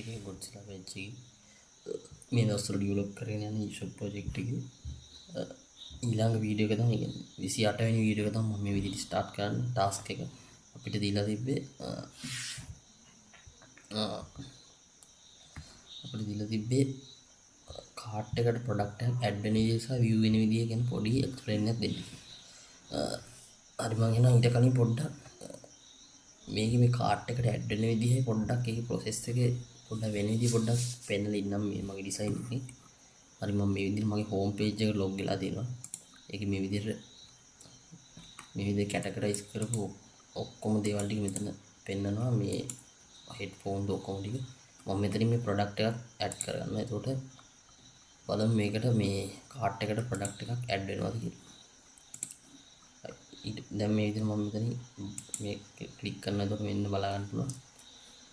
එකේ ගොඩ්ස්ලා පේජ් එකේ මේ දවස්වල ඩෙවලොප් කරගෙන යන eShop ප්‍රොජෙක්ට් එකේ ඊළඟ වීඩියෝ එක තමයි 28 වෙනි වීඩියෝ එක තමයි මම මේ විදිහට ස්ටාර්ට් කරන්නේ ටාස්ක් එක අපිට දීලා තිබ්බේ කාට් එකට ප්‍රොඩක්ට් එකක් ඇඩ් වෙන විදිය සහ view වෙන විදිය ගැන පොඩි එක්ස්ප්ලේන් එකක් දෙන්න. හරි මම එහෙනම් ඊට කලින් පොඩ්ඩක් මේකේ මේ කාට් එකට ඇඩ් වෙන විදිහේ පොඩ්ඩක් ඒකේ process එකේ පොඩ්ඩක් වෙන විදිහ පොඩ්ඩක් පෙන්නලා ඉන්නම් මේ මගේ ඩිසයින් එකේ. හරි මම මේ විදිහට මගේ හෝම් පේජ් එකට ලොග් වෙලා තියෙනවා. ඒකේ මේ විදිහට කැටගරයිස් කරපු ඔක්කොම දේවල් ටික මෙතන පෙන්නනවා මේ හෙඩ්ෆෝන්ස් ඔක්කොම ටික. මම මෙතනින් මේ ප්‍රොඩක්ට් එකක් ඇඩ් කරගන්නවා. එතකොට බලමු මේකට මේ කාට් එකට ප්‍රොඩක්ට් එකක් ඇඩ් වෙනවද කියලා. දැන් මේ විදිහට මම මෙතනින් මේ ක්ලික් කරනවා. එතකොට මෙන්න බලා ගන්න පුළුවන්.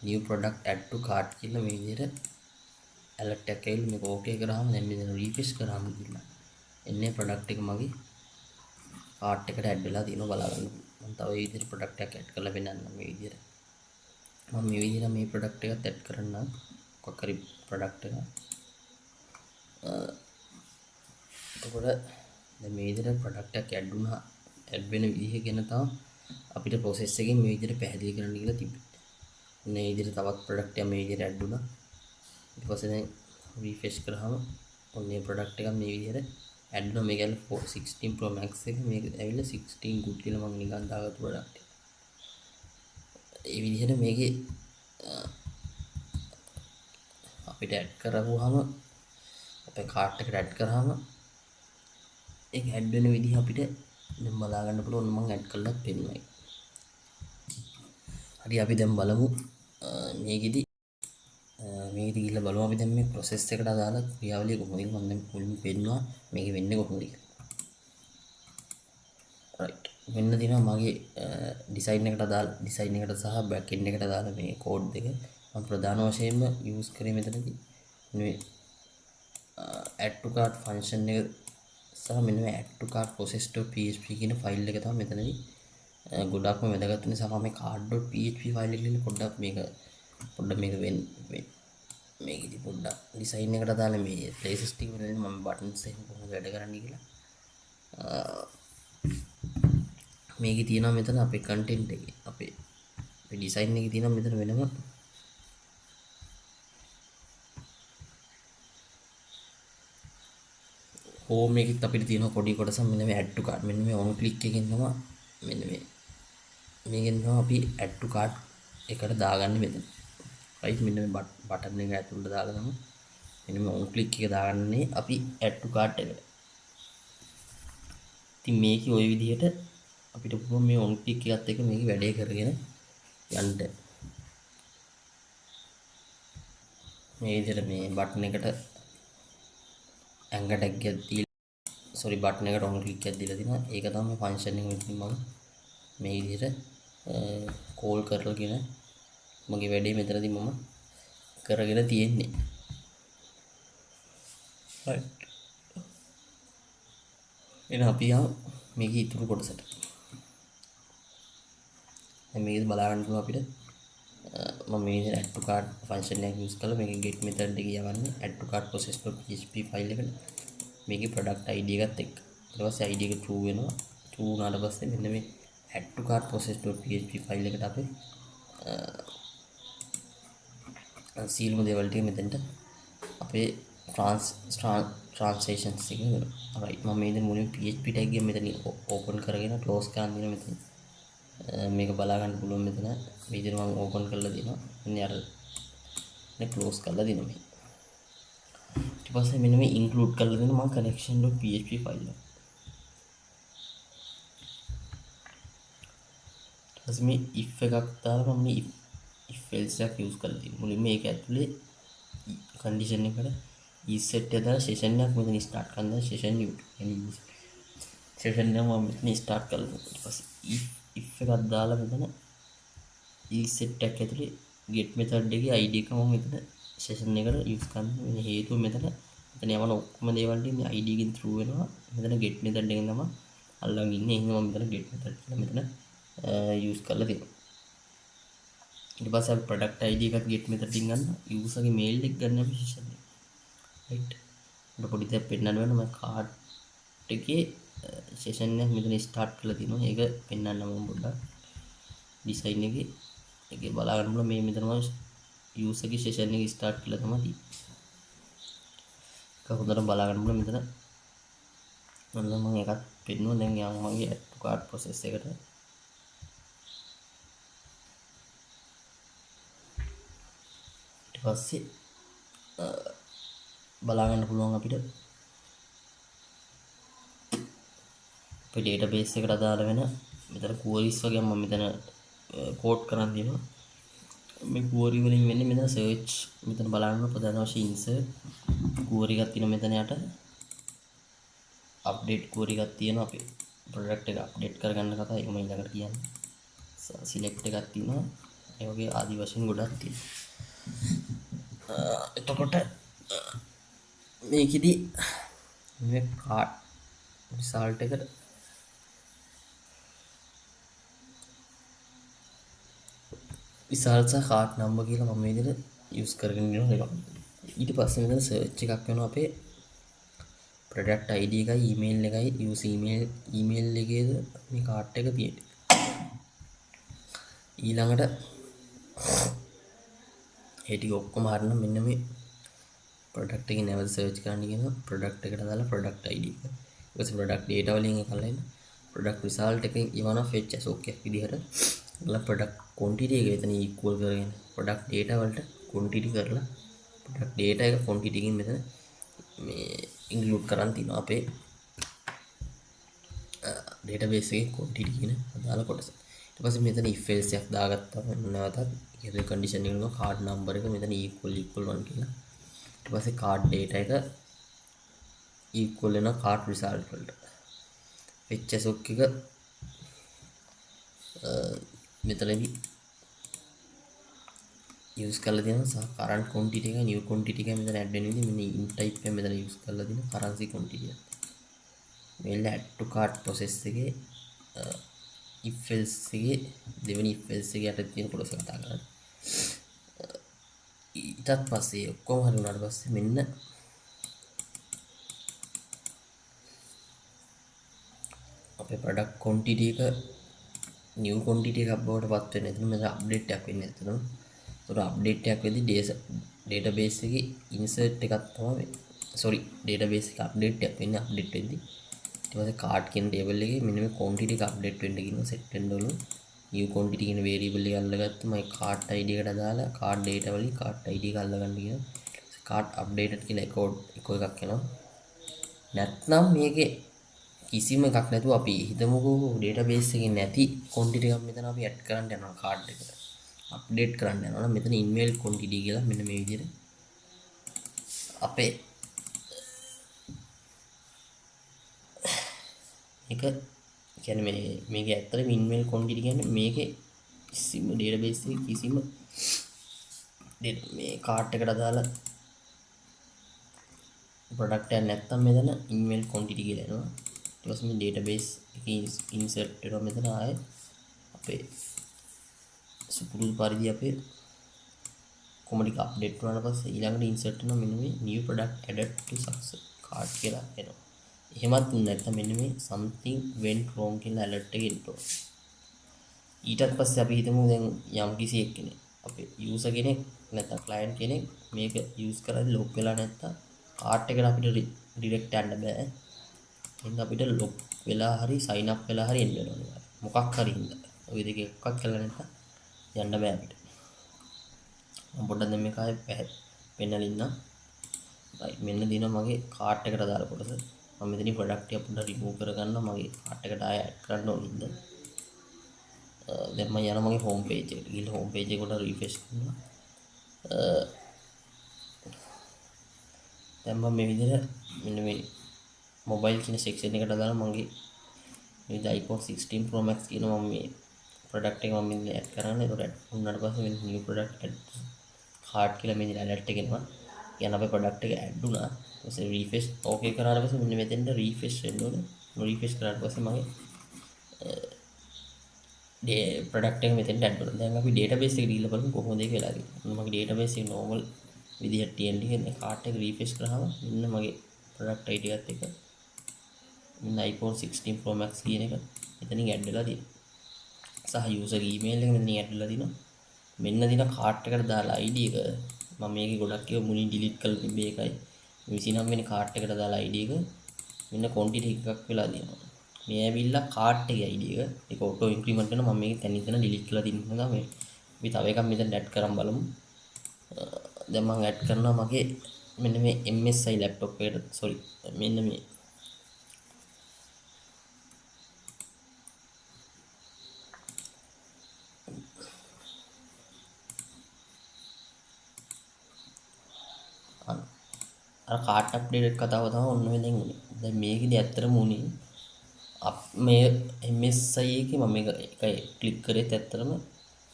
new product add to cart කියලා මේ විදිහට alert එකක් ඇවිල්ලා මේක ඕකේ කරාම දැන් මෙතන රිෆ්‍රෙෂ් කරාම කියලා එන්නේ ප්‍රොඩක්ට් එක මගේ කාට් එකට ඇඩ් වෙලා තියෙනවා බලා ගන්න. මම තව මේ විදිහට ප්‍රොඩක්ට් එකක් ඇඩ් කරලා පෙන්නන්නම් මේ විදිහට. මම මේ විදිහට මේ ප්‍රොඩක්ට් එකත් ඇඩ් කරන්නම්. මොකක් හරි ප්‍රොඩක්ට් එකක්. එතකොට දැන් මේ විදිහට ප්‍රොඩක්ට් එකක් ඇඩ් වුණා. ඇඩ් වෙන විදිහ ගැන තමයි අපිට process එකෙන් මේ විදිහට පැහැදිලි කරන්න කියලා තිබ්බේ. මේ විදිහට තවත් ප්‍රොඩක්ට් එකක් මේ විදිහට ඇඩ් වුණා. ඊට පස්සේ දැන් රිෆ්‍රෙෂ් කරාම ඔන්නේ ප්‍රොඩක්ට් එකක් මේ විදිහට ඇඩ් වුණා. මේක ඇවිල්ලා 16 Pro Max එක මේක ඇවිල්ලා 16 good කියලා මම නිකන් දාගත්තු ප්‍රොඩක්ට් එක. ඒ විදිහට මේකේ අපිට ඇඩ් කරපුවාම අපේ කාට් එකට ඇඩ් කරාම ඒක ඇඩ් වෙන විදිහ අපිට දැන් බලා ගන්න පුළුවන්. මම ඇඩ් කළා පෙන්වයි. හරි අපි දැන් බලමු මේකෙදි ගිහිල්ලා බලමු අපි දැන් මේ process එකට අදාළ ක්‍රියාවලිය කොහොමද කියලා මම දැන් මුලින්ම පෙන්නවා මේක වෙන්නේ කොහොමද කියලා. right මෙන්න දිනවා මගේ ඩිසයින් එකට අදාළ ඩිසයින් එකට සහ බෑක් එන්ඩ් එකට අදාළ මේ කෝඩ් දෙක මම ප්‍රධාන වශයෙන්ම යූස් කරේ මෙතනදී මේ add to cart function එක සහ මෙන්න මේ add to cart process.php කියන ෆයිල් එක තමයි මෙතනදී ගොඩක්ම වැදගත් නිසා මම මේ card.php ෆයිල් එක ලියලා පොඩ්ඩක් මේක වෙන මේකෙදි පොඩ්ඩක් ඩිසයින් එකට අදාළ මේ ප්ලේසස් ටික වෙනදී මම බටන්ස් එහෙම කොහොමද වැඩ කරන්නේ කියලා මේකේ තියෙනවා මෙතන අපේ කන්ටෙන්ට් එකේ අපේ ඩිසයින් එකේ තියෙනවා මෙතන වෙනම හෝම් එකෙත් අපිට තියෙනවා පොඩි කොටසක් මෙන්න මේ add to cart මෙන්න මේ on click එකෙන් තමයි මෙන්න මේකෙන් තමයි අපි add to cart එකට දාගන්නේ මෙතන right මෙන්න මේ බටන් එක ඇතුළට දාලා තමයි මෙන්න මේ on click එක දාගන්නේ අපි add to cart එකට. ඉතින් මේකේ ওই විදිහට අපිට පුළුවන් මේ on click එකත් එක්ක මේකේ වැඩේ කරගෙන යන්න. මේ විදිහට මේ බටන් එකට ඇංගර් ටැග් එකක් දීලා බටන් එකට on click එකක් දීලා තිනවා. ඒක තමයි ෆන්ක්ෂන් එක මෙතන මම මේ විදිහට කෝල් කරලාගෙන මගේ වැඩේ මෙතනදී මම කරගෙන තියෙන්නේ. right එහෙනම් අපි යමු මේකේ ඉතුරු කොටසට. දැන් මේකද බලා ගන්න පුළුවන් අපිට මම මේ විදිහට add to cart function එක use කරලා මේකේ get method එක යවන්නේ add to cart process.php file එකට මේකේ product id එකත් එක්ක. ඊට පස්සේ id එක true වෙනවා. true වුණාට පස්සේ මෙන්න මේ add to cart process.php file එකට අපි සීලම දේවල් ටික මෙතනට අපේ translations එක වෙනවා. right මම මේ ඉතින් මුලින් php tag එක මෙතන open කරගෙන close කරන් දින මෙතන මේක බලා ගන්න පුළුවන් මෙතන මේ විදිහට මම open කරලා දිනවා. මෙන්න අර නේ close කරලා දිනවා මේ. ඊට පස්සේ මෙන්න මේ include කරලා දෙන මම connection.php ෆයිල් එක. ඊට පස්සේ මේ if එකක් දාලා මම මේ if else එකක් use කරලා තියෙනවා. මුලින්ම මේක ඇතුලේ condition එකට is set එක දාලා session එකක් මෙතන start කරන්න session new කියන්නේ session එක මම මෙතන start කරලා ඊට පස්සේ if එකක් දාලා මෙතන is set එකක් ඇතුලේ get method එකේ id එක මම මෙතන session එකට use කරන්න වෙන හේතුව මෙතන යවන ඔක්කොම දේවල් ටික මේ id එකෙන් through වෙනවා. මෙතන get method එකෙන් තමයි අල්ලන් ඉන්නේ. එහෙනම් මම මෙතන get method කියලා මෙතන use කරලා තියෙනවා. ඊට පස්සේ අපි product ID එකත් get method එකෙන් ගන්න user ගේ mail එක ගන්න අපි session එක right ඊට පොඩි දෙයක් පෙන්නන්න වෙන මම card එකේ session එක මෙතන start කරලා තිනවා ඒක පෙන්නන්න මම පොඩ්ඩක් design එකේ ඒකේ බලා ගන්න පුළුවන් මේ මෙතන මම user ගේ session එක start කරලා තමයි තියෙන්නේ ඒක හොඳට බලා ගන්න පුළුවන් මෙතන මම එකක් පෙන්නුවා දැන් යමු මගේ add to cart process එකට ඊට පස්සේ බලා ගන්න පුළුවන් අපිට අපේ database එකට අදාළ වෙන මෙතන queries වගේ මම මෙතන කෝඩ් කරන් දෙනවා මේ query වලින් වෙන්නේ මෙතන search මෙතන බලන්න ප්‍රධාන වශයෙන් insert query එකක් තියෙනවා මෙතන යට update query එකක් තියෙනවා අපේ product එක update කරගන්න කතා ඒක මම ඊළඟට කියන්නේ select එකක් තියෙනවා ඒ වගේ ආදි වශයෙන් ගොඩක් තියෙනවා එතකොට මේකෙදි මේ card result එකට result සහ card number කියලා මම මේ විදිහට use කරගෙන ඉන්නවා ඒක. ඊට පස්සේ මෙතන search එකක් වෙනවා අපේ product ID එකයි email එකයි use email එකේද මේ card එක තියෙන්නේ. ඊළඟට ඒ ටික ඔක්කොම හරිනම් මෙන්න මේ product එකේ නැවත search කරන්න කියනවා product එකට දාලා product ID එක. ඊට පස්සේ product data වලින් එකලා එන්න product result එකෙන් යවනවා fetch as okay විදිහට. ඊළඟ product quantity එක එතන equal කරගෙන product data වලට quantity කරලා product data එක quantity එකකින් මෙතන මේ include කරන් තිනවා අපේ database එකේ quantity කියන අදාළ කොටස. ඊට පස්සේ මෙතන if else එකක් දාගත්තා නැවතත් ඒකේ condition එක නෝ card number එක මෙතන equal 1 කියලා. ඊට පස්සේ card data එක equal වෙනවා card result වලට. fetch as okay එක මෙතනදී use කරලා තියෙනවා සහ current quantity එක new quantity එක මෙතන add වෙන විදිහ මෙන්න in type එක මෙතන use කරලා තියෙනවා currency quantity එක. මේල add to cart process එකේ if else එකේ දෙවෙනි if else එකේ යට තියෙන කොටස කතා කරන්නේ. ඊටත් පස්සේ ඔක්කොම හරි වුණාට පස්සේ මෙන්න අපේ product quantity එක new quantity එකක් බවට පත් වෙන. එතන මෙතන update එකක් වෙන්නේ එතන. ඒතර update එකක් වෙද්දී database එකේ insert එකක් තමයි database එක update එකක් වෙන්නේ update වෙද්දී. ඊට පස්සේ card කියන table එකේ මෙන්න මේ quantity එක update වෙන්න කියනවා set වෙන්න ඕන. new quantity කියන variable එක අල්ලගත්තම මේ card ID එකට දාලා card data වලින් card ID එක අල්ලගන්න කියනවා. card updated කියන එකක් එනවා. නැත්නම් මේකේ කිසිම එකක් නැතුව අපි හිතමුකෝ database එකේ නැති quantity එකක් මෙතන අපි add කරන්න යනවා card එකට. update කරන්න යනවා නම් මෙතන invalid quantity කියලා මෙන්න මේ විදිහට අපේ එක කියන්නේ මේකේ ඇත්තටම invalid quantity කියන්නේ මේකේ කිසිම database එකේ කිසිම මේ card එකට දාලා product එක නැත්තම් මෙතන invalid quantity කියලා එනවා. ඊට පස්සේ මේ database එකේ insert වෙනවා මෙතන ආයේ අපේ සුපුරුදු පරිදි අපේ කොමඩි අප්ඩේට් වුණාට පස්සේ ඊළඟට insert වෙනවා මෙන්න මේ new product added to success card කියලා එනවා. එහෙමත් නැත්නම් මෙන්න මේ something went wrong කියලා alert එක එනවා. ඊටත් පස්සේ අපි හිතමු දැන් යම් කිසි කෙනෙක් අපේ user කෙනෙක් නැත්නම් client කෙනෙක් මේක use කරද්දී lock වෙලා නැත්නම් card එකට අපිට direct යන්න බෑ. එහෙනම් අපිට lock වෙලා හරි sign up වෙලා හරි එන්න වෙනවා. මොකක් හරි හින්දා. ඔය දෙක එකක්වත් කළා නැත්නම් යන්න බෑ අපිට. මම පොඩ්ඩක් දැන් මේක ආයේ පෙන්නලා ඉන්නම්. right මෙන්න දිනවා මගේ cart එකට දාලා කොටස. මම මෙතනින් product එක පොඩ්ඩක් remove කරගන්නවා මගේ cart එකට ආයෙ add කරන්න ඕනින්ද. දැන් මම යනවා මගේ home page එකට. ගිහලා home page එක උඩ refresh කරනවා. දැන් මම මේ විදිහට මෙන්න මේ mobile කියන section එකට දාලා මගේ මේ iPhone 16 Pro Max කියන මම මේ product එක මම මෙන්න add කරන්නේ. ඒකට add වුණාට පස්සේ මෙන්න new product add cart කියලා මෙන්න alert එක එනවා. කියන අපේ product එක add වුණා. ඊපස්සේ refresh okay කරාට පස්සේ මෙන්න මෙතෙන්ට refresh වෙන්න ඕනේ. refresh කරාට පස්සේ මගේ ප්‍රොඩක්ට් එක මෙතෙන්ට ඇඩ් කරනවා. දැන් අපි ඩේටාබේස් එකට ගිහිල්ලා බලමු කොහොමද ඒක වෙලා තියෙන්නේ. මගේ ඩේටාබේස් එක normal විදිහට TND එකේ කාට් එක රීෆ්‍රෙෂ් කරාම මෙන්න මගේ ප්‍රොඩක්ට් ID එකත් එක්ක මෙන්න iPhone 16 Pro Max කියන එක මෙතනින් ඇඩ් වෙලා තියෙනවා. සහ user email එක මෙතනින් ඇඩ් වෙලා තිනවා. මෙන්න දින කාට් එකට දාලා ID එක මම මේකේ ගොඩක් ඒවා මුලින් delete කරලා තිබ්බේ ඒකයි. 29 වෙනි කාට් එකට දාලා ID එක මෙන්න quantity එකක් වෙලා තියෙනවා. මේ ඇවිල්ලා කාට් එකේ ID එක ඒක auto increment කරනවා. මම මේක තනින් තන delete කරලා තින්න නිසා මේ අපි තව එකක් මෙතන add කරන් බලමු. දැන් මම add කරනවා මගේ මෙන්න මේ MSI laptop එකට sorry මෙන්න මේ අර කාට් අප්ඩේට් කතාව තමයි ඔන්න ඔය දැන් උනේ. දැන් මේකෙදි ඇත්තටම උනේ මේ MSI එකේ මම මේක ක්ලික් කරේත් ඇත්තටම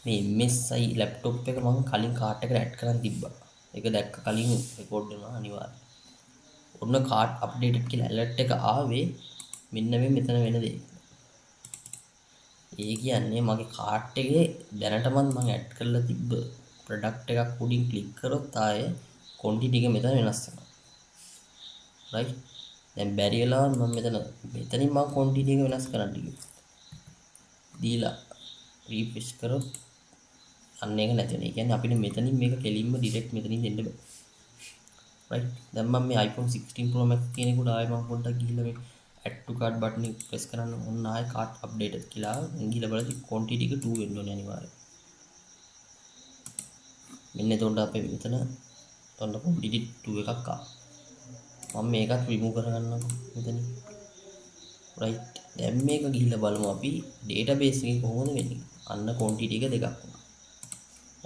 මේ MSI ලැප්ටොප් එක මම කලින් කාට් එකට ඇඩ් කරන් තිබ්බා. ඒක දැක්ක කලින් රෙකෝඩ් වෙනවා අනිවාර්යයෙන්. ඔන්න කාට් අප්ඩේටඩ් කියලා ඇලර්ට් එක ආවේ මෙන්න මේ මෙතන වෙන දේ. ඒ කියන්නේ මගේ කාට් එකේ දැනටමත් මම ඇඩ් කරලා තිබ්බ ප්‍රොඩක්ට් එකක් උඩින් ක්ලික් කරොත් ආයේ quantity එක මෙතන වෙනස් වෙනවා. right දැන් බැරි වෙලාවත් මම මෙතනින් මම quantity එක වෙනස් කරන්න දීලා refresh කරොත් අන්න ඒක නැති වෙනවා. ඒ කියන්නේ අපිට මෙතනින් මේක කෙලින්ම direct මෙතනින් දෙන්න බෑ. right දැන් මම මේ iPhone 16 Pro Max කියන එකට ආයෙ මම පොඩ්ඩක් ගිහිල්ලා මේ add to cart button එක press කරන්න ඕන ආයෙ cart updated කියලා ගිහිල්ලා බලද්දි quantity එක 2 වෙන්න ඕනේ අනිවාර්යයෙන්. මෙන්න එතකොට අපේ මෙතන ඔන්න quantity 2 එකක් ආවා. මම මේකත් remove කරගන්නකො මෙතනින්. right දැන් මේක ගිහිල්ලා බලමු අපි database එකේ කොහොමද වෙන්නේ. අන්න quantity එක දෙකක් වුණා.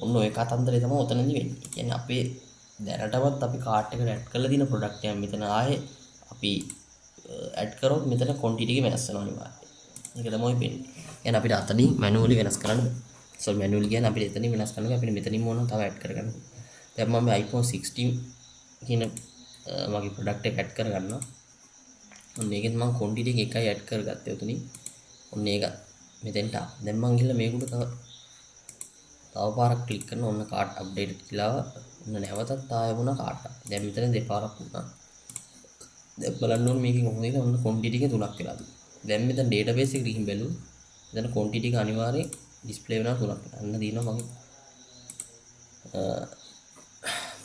ඔන්න ඔය කතන්දරේ තමයි උතනදී වෙන්නේ. කියන්නේ අපේ දැනටවත් අපි කාට් එකට ඇඩ් කරලා තියෙන ප්‍රොඩක්ට් එකක් මෙතන ආයේ අපි ඇඩ් කරොත් මෙතන quantity එක වෙනස් වෙනවා අනිවාර්යයෙන්. ඒක තමයි වෙන්නේ. කියන්නේ අපිට අතනින් manually වෙනස් කරන්න බෑ. so manually කියන්නේ අපිට එතනින් වෙනස් කරන්න බෑ. අපිට මෙතනින් ඕන තව ඇඩ් කරගන්න. දැන් මම මේ iPhone 16 කියන මගේ ප්‍රොඩක්ට් එක ඇඩ් කරගන්නවා. ඔන්න ඒකෙන් මම quantity එක එකයි ඇඩ් කරගත්තේ උතනින්. ඔන්න ඒක මෙතෙන්ට ආවා. දැන් මම ගිහලා මේකට තව පාරක් ක්ලික් කරන ඔන්න කාට් අප්ඩේට් කියලා ඔන්න නැවතත් ආයෙ වුණා කාට්. දැන් මෙතන දෙපාරක් වුණා. දැන් බලන්න ඕනේ මේකෙන් කොහොමද ඔන්න quantity එක තුනක් වෙලා තියෙනවා. දැන් මෙතන database එකට ගිහින් බැලුවොත් මෙතන quantity එක අනිවාර්යෙන් display වෙනවා තුනක්. අන්න දිනවා මගේ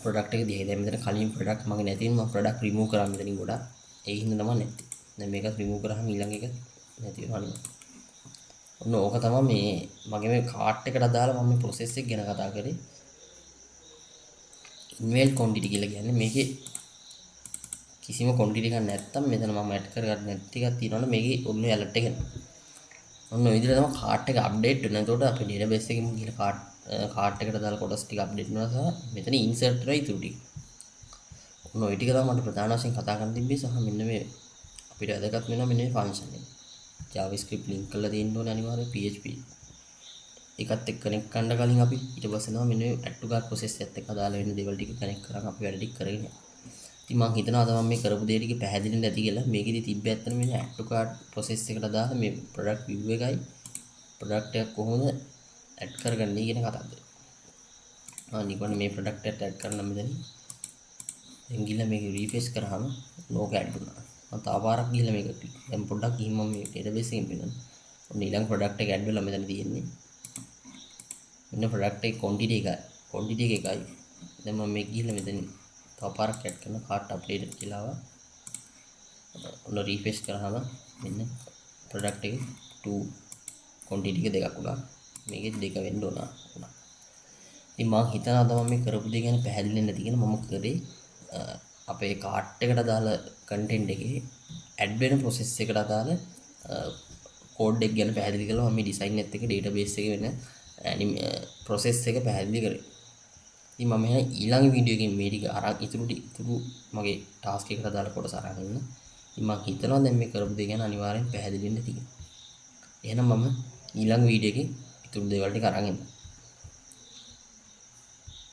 ප්‍රොඩක්ට් එක දිහා. දැන් මෙතන කලින් ප්‍රොඩක්ට් මගේ නැති නිසා මම ප්‍රොඩක්ට් remove කරා මෙතනින් ගොඩක්. ඒ හින්දා තමයි නැති. දැන් මේකත් remove කරාම ඊළඟ එක නැති වෙනවා අනිවාර්යෙන්. ඔන්න ඕක තමයි මේ මගේ මේ කාට් එකට අදාළ මම මේ process එක ගැන කතා කරේ. email quantity කියලා කියන්නේ මේකේ කිසිම quantity එකක් නැත්තම් මෙතන මම ඇඩ් කරගන්න නැති එකක් තියෙනවනේ මේකේ ඔන්න alert එක එනවා. ඔන්න ඔය විදිහට තමයි කාට් එක අප්ඩේට් වෙනවා. එතකොට අපි database එකෙන් ගිහලා කාට් එකට දාලා කොටස් ටික අප්ඩේට් වෙනවා සහ මෙතන insert වෙලා ඉතුරු ටික. ඔන්න ඔය ටික තමයි මට ප්‍රධාන වශයෙන් කතා කරන්න තිබ්බේ සහ මෙන්න මේ අපිට වැදගත් වෙනවා මෙන්න මේ function එක. JavaScript link කරලා තියෙන්න ඕනේ අනිවාර්යයෙන් PHP. ඒකත් එක්ක කනෙක්ට් කරන්න කලින් අපි ඊට පස්සේ තමයි මෙන්න add to cart process එකත් එක්ක දාලා වෙන දේවල් ටික කනෙක්ට් කරන් අපි වැඩ ටික කරගෙන යනවා. ඉතින් මම හිතනවා තමයි මේ කරපු දේ ටික පැහැදිලි නැති කියලා. මේකෙදි තිබ්බේ ඇත්තට මෙන්න add to cart process එකට දාලා මේ product view එකයි product එක කොහොමද add කරගන්නේ කියන කතාවද. නිකන් මේ product එකට add කරන්න මෙතන. දැන් ගිහලා මේක refresh කරාම ලෝක add වුණා. මම තව පාරක් ගිහලා මේක දැන් පොඩ්ඩක් ගිහින් මම මේ database එකෙන් බලන්න. ඔන්න ඊළඟ product එක add වෙලා මෙතන තියෙන්නේ. මෙන්න product එක quantity එකයි. quantity එක එකයි. දැන් මම මේක ගිහලා මෙතන තව පාරක් add කරන cart updated කියලා ආවා. ඔන්න refresh කරාම මෙන්න product එක 2 quantity එක දෙකක් වුණා. මේකේ දෙක වෙන්න ඕන. ඉතින් මම හිතනවා තමයි මේ කරපු දේ ගැන පැහැදිලි නැති කියන මම කරේ අපේ කාට් එකට දාලා content එකේ add වෙන process එකට දාලා code එක ගැන පැහැදිලි කරලා මම මේ design එකත් එක්ක database එකේ වෙන process එක පැහැදිලි කරේ. ඉතින් මම ඊළඟ වීඩියෝ එකකින් මේ ටික අරන් ඉතුරු මගේ task එකට දාලා කොටස අරන් ඉන්න. ඉතින් මම හිතනවා දැන් මේ කරපු දේ ගැන අනිවාර්යෙන් පැහැදිලි වෙන්න තියෙනවා. එහෙනම් මම ඊළඟ වීඩියෝ එකේ ඉතුරු දේවල් ටික අරන් එන්න.